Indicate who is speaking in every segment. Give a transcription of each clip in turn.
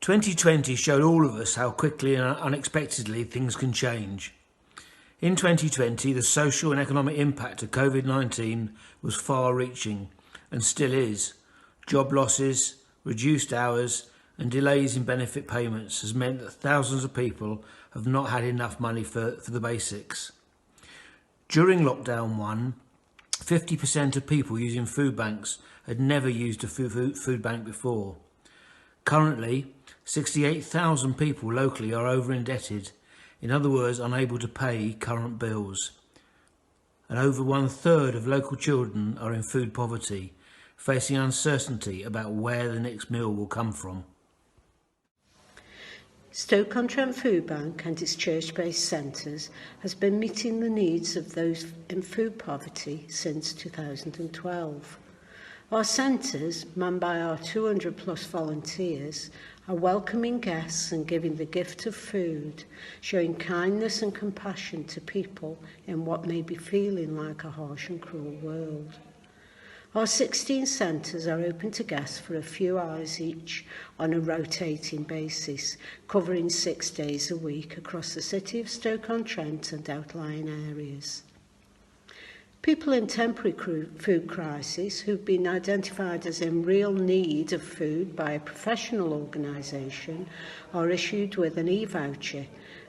Speaker 1: 2020 showed all of us how quickly and unexpectedly things can change. In 2020, the social and economic impact of COVID-19 was far-reaching and still is. Job losses, reduced hours and delays in benefit payments has meant that thousands of people have not had enough money for the basics. During lockdown 1, 50% of people using food banks had never used a food bank before. Currently, 68,000 people locally are over-indebted, in other words, unable to pay current bills. And over 1/3 of local children are in food poverty, facing uncertainty about where the next meal will come from.
Speaker 2: Stoke-on-Trent Foodbank and its church-based centres has been meeting the needs of those in food poverty since 2012. Our centres, manned by our 200 plus volunteers, are welcoming guests and giving the gift of food, showing kindness and compassion to people in what may be feeling like a harsh and cruel world. Our 16 centres are open to guests for a few hours each on a rotating basis, covering 6 days a week across the city of Stoke-on-Trent and outlying areas. People in temporary food crisis who've been identified as in real need of food by a professional organisation are issued with an e-voucher,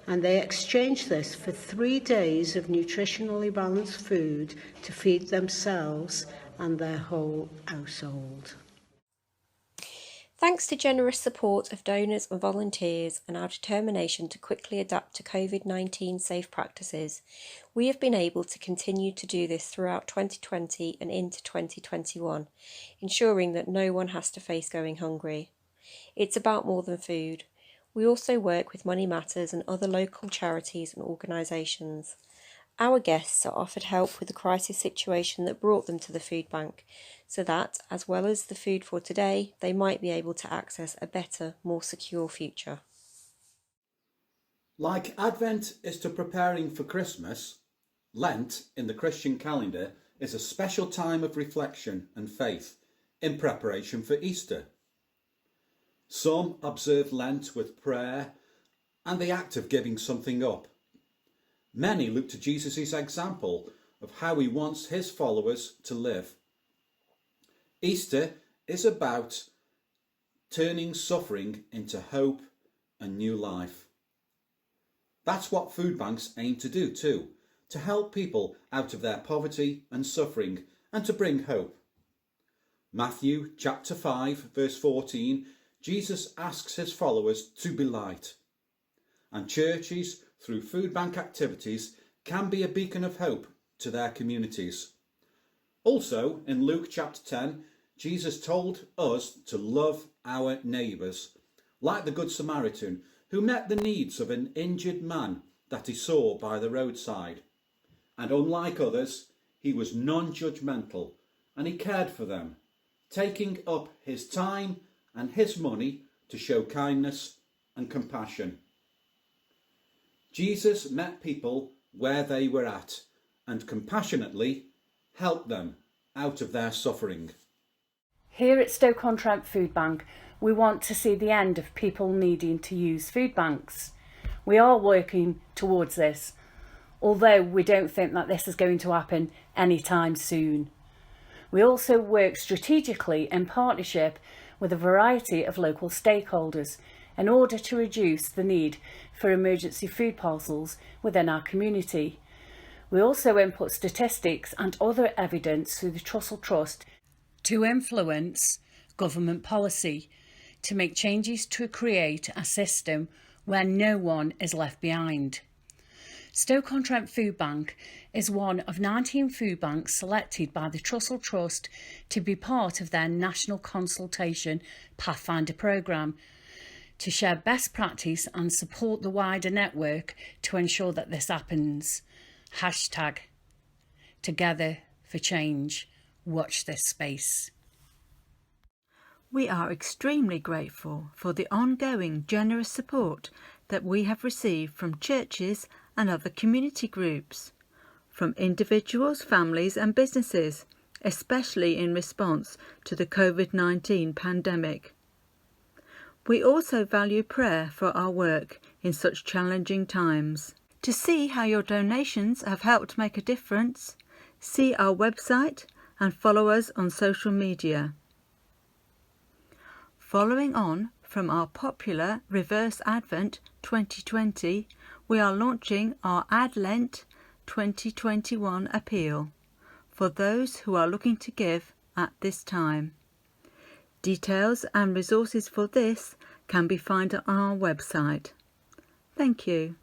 Speaker 2: and they exchange this for 3 days of nutritionally balanced food to feed themselves and their whole household.
Speaker 3: Thanks to generous support of donors and volunteers and our determination to quickly adapt to COVID-19 safe practices, we have been able to continue to do this throughout 2020 and into 2021, ensuring that no one has to face going hungry. It's about more than food. We also work with Money Matters and other local charities and organisations. Our guests are offered help with the crisis situation that brought them to the food bank, so that, as well as the food for today, they might be able to access a better, more secure future.
Speaker 4: Like Advent is to preparing for Christmas, Lent in the Christian calendar is a special time of reflection and faith in preparation for Easter. Some observe Lent with prayer and the act of giving something up. Many look to Jesus' example of how he wants his followers to live. Easter is about turning suffering into hope and new life. That's what food banks aim to do too, to help people out of their poverty and suffering and to bring hope. Matthew chapter 5 verse 14, Jesus asks his followers to be light. And churches, through food bank activities, can be a beacon of hope to their communities. Also, in Luke chapter 10, Jesus told us to love our neighbours, like the Good Samaritan, who met the needs of an injured man that he saw by the roadside. And unlike others, he was non-judgmental and he cared for them, taking up his time and his money to show kindness and compassion. Jesus met people where they were at and compassionately helped them out of their suffering.
Speaker 5: Here at Stoke-on-Trent Foodbank, we want to see the end of people needing to use food banks. We are working towards this, although we don't think that this is going to happen anytime soon. We also work strategically in partnership with a variety of local stakeholders in order to reduce the need for emergency food parcels within our community. We also input statistics and other evidence through the Trussell Trust to influence government policy, to make changes to create a system where no one is left behind. Stoke-on-Trent Foodbank is one of 19 food banks selected by the Trussell Trust to be part of their National Consultation Pathfinder programme, to share best practice and support the wider network to ensure that this happens. #Together for Change. Watch this space.
Speaker 6: We are extremely grateful for the ongoing generous support that we have received from churches and other community groups, from individuals, families and businesses, especially in response to the COVID-19 pandemic. We also value prayer for our work in such challenging times. To see how your donations have helped make a difference, see our website and follow us on social media. Following on from our popular Reverse Advent 2020, we are launching our AdLent 2021 appeal for those who are looking to give at this time. Details and resources for this can be found on our website. Thank you.